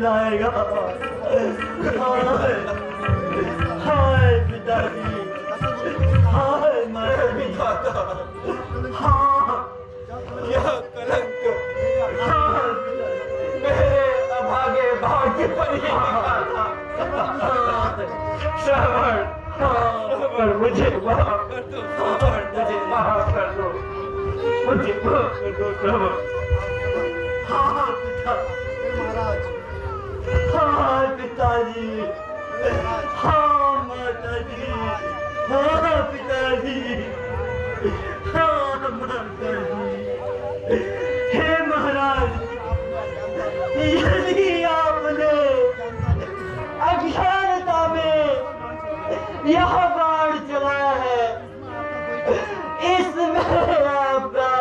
लाएगा। हाय पिताजी, हाय माता पिता, हाँ यह कलंक मेरे अभागे भाग्य पर ही लिखा था। श्रवण, पर मुझे माफ कर दो, मुझे माफ कर दो, मुझे माफ कर दो श्रवण। हाँ पिता, हाँ पिताजी, हाँ माताजी, हाँ पिताजी, हाँ माताजी। हे महाराज, यदि आपने अज्ञानता में यह बाण चलाया है, इसमें आपका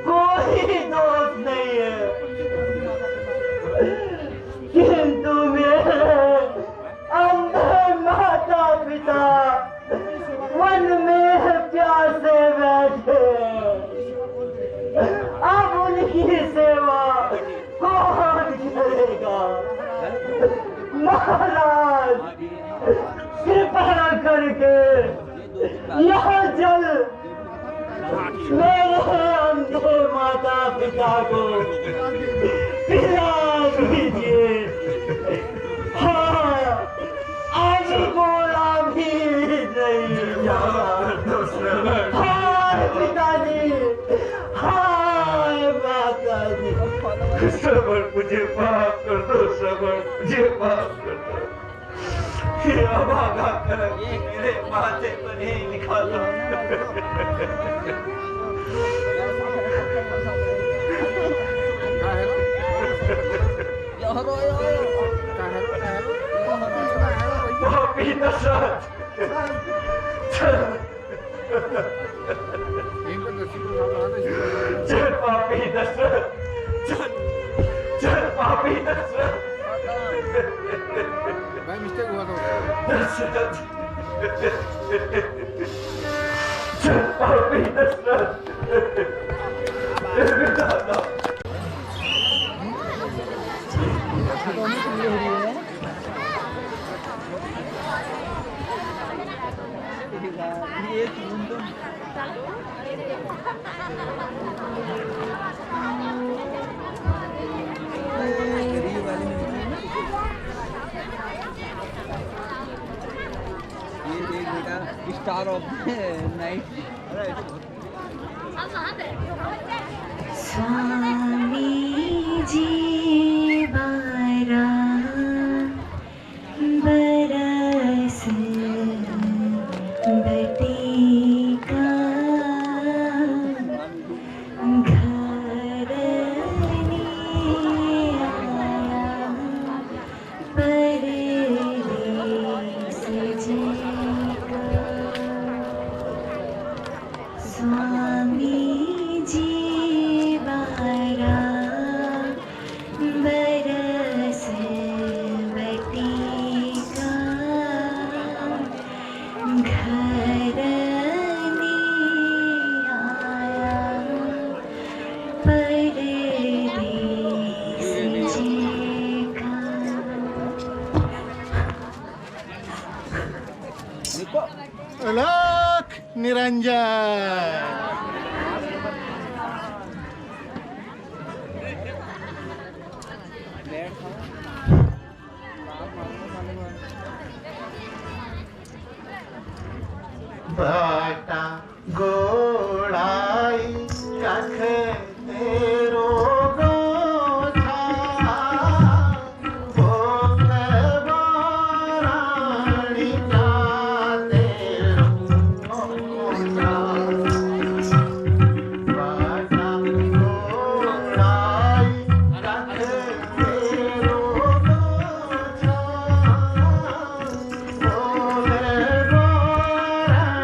कोई दोष नहीं है, किंतु मेरे अंधे माता पिता वन में प्यासे बैठे, अब उनकी सेवा कौन करेगा? महाराज कृपा करके यह जल मेरे अंधे माता पिता को पिला दीजिए। हाँ, आज बोला भी नहीं जाता। हाय पिताजी, हाय माताजी, श्रवण मुझे माफ कर दो, श्रवण मुझे माफ कर दो। ये अभागा कलंक मेरे माथे पर ही लिखा था। पापी दशरथ, चल पापी दशरथ, चल पापी दशरथ, दशरथ, चल पापी Dasharath. Star of night. Swami ji बारा बरस बटेका घर आया परदेस जेका। स्वामी जी बारा बरस बटेका घर आया परदेस जेका। अलख निरंजन। बटा गोड़ाई कख तेरो गोथा, भोग बाराणी जाते रोना। बटा गोड़ाई कख तेरो गोथा, भोग बाराणी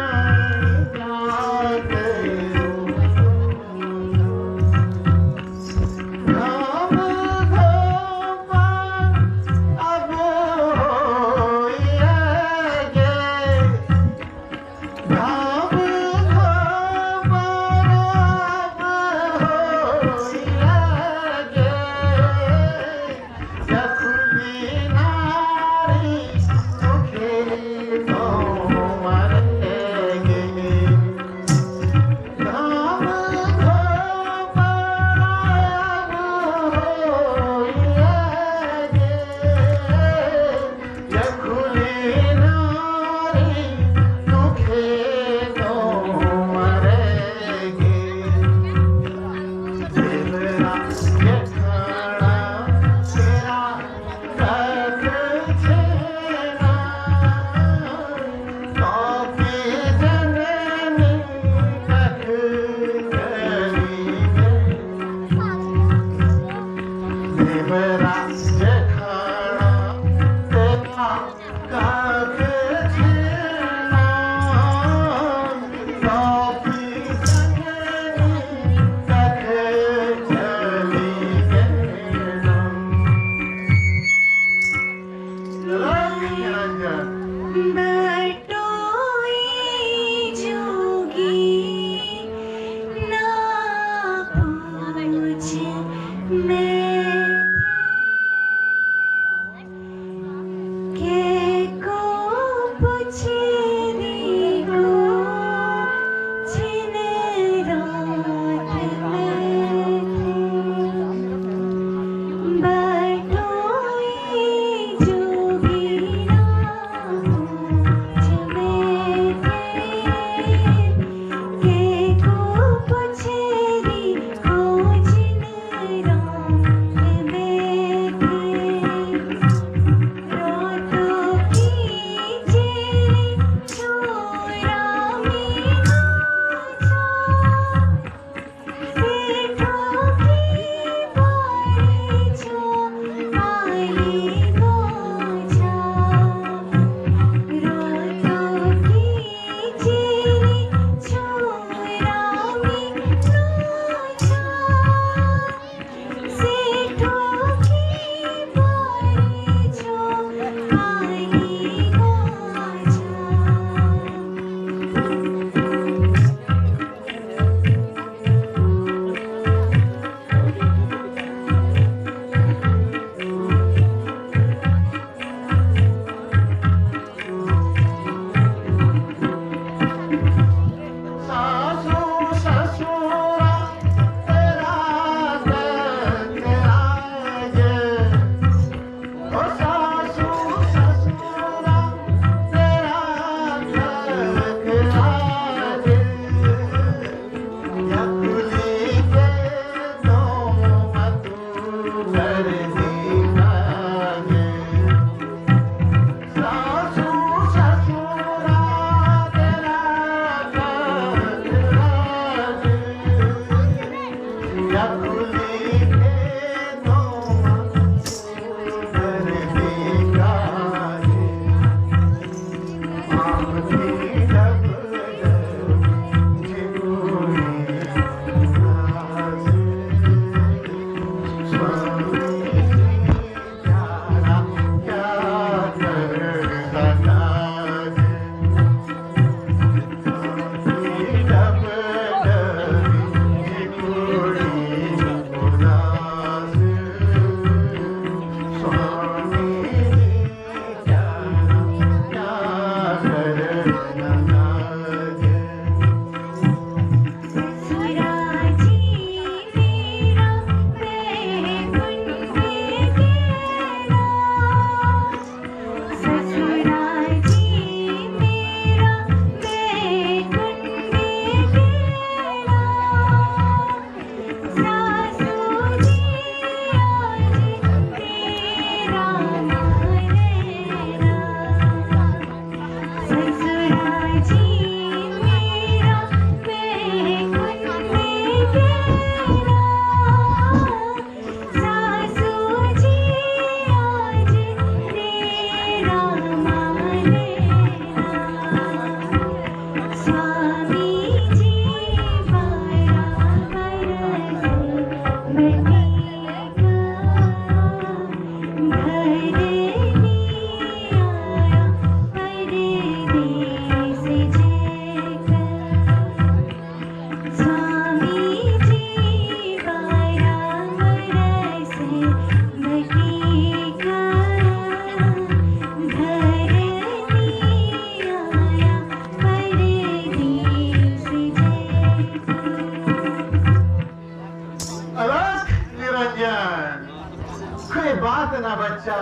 बात ना बच्चा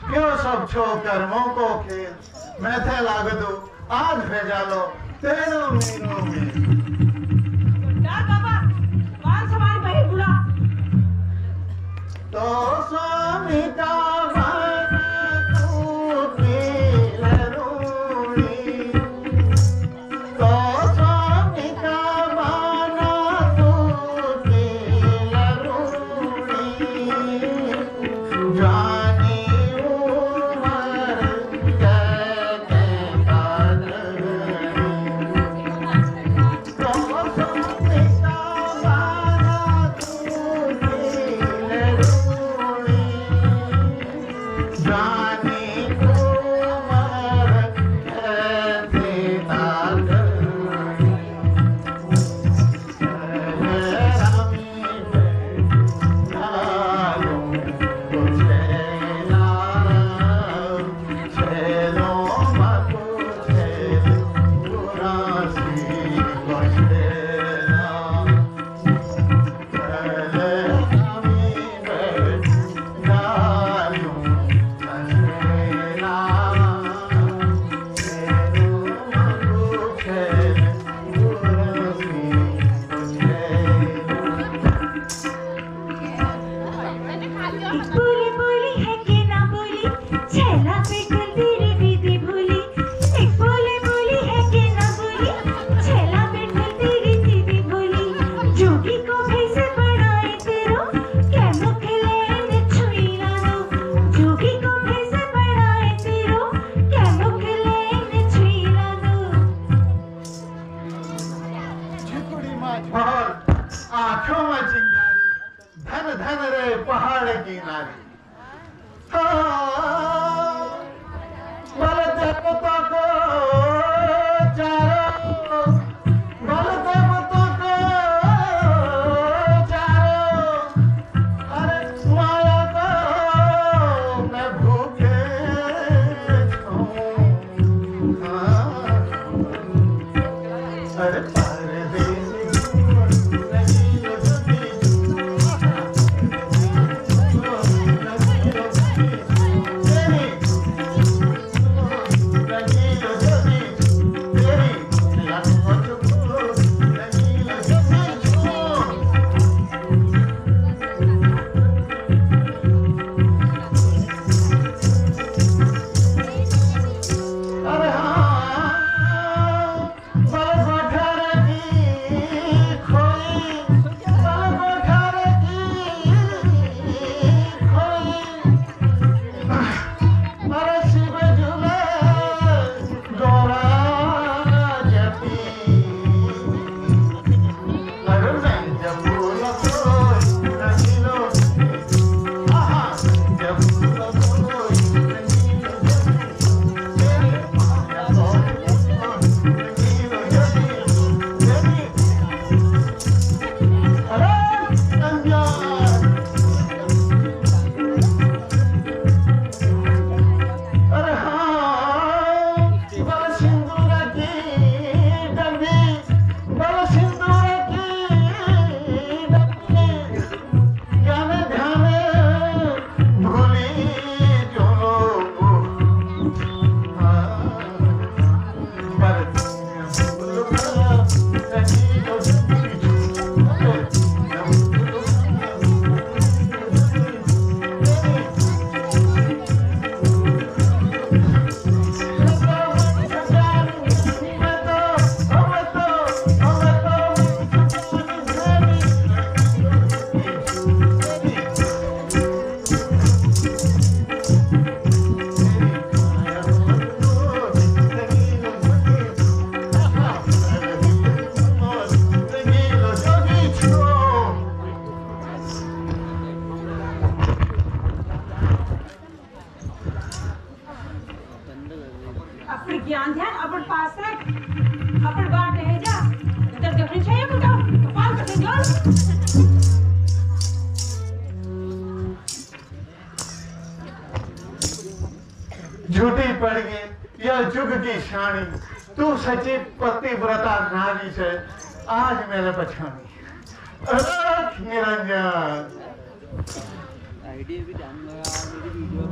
क्यों सब छो कर्मों को खेल मैं थे लाग दो आज भेजा लो तेरो मेरो में यार बाबा कौन सवारी बही बुला तो स्वामी का आंखों में चिंगारी धन धन रे पहाड़ की नारी बल देवता को चारो बल देवता को चारो अरे माया को मैं भूखे अरे ज्ञान ध्यान अपन पास रख अपन बात है जा इधर देखने चाहिए बेटा कपाल कटे जाओ झूठी पड़ गई यह जुग की शानी तू सच्ची पतिव्रता नारी से आज मेरे पछानी निरंजन आईडी भी ध्यान दो यार, मेरी वीडियो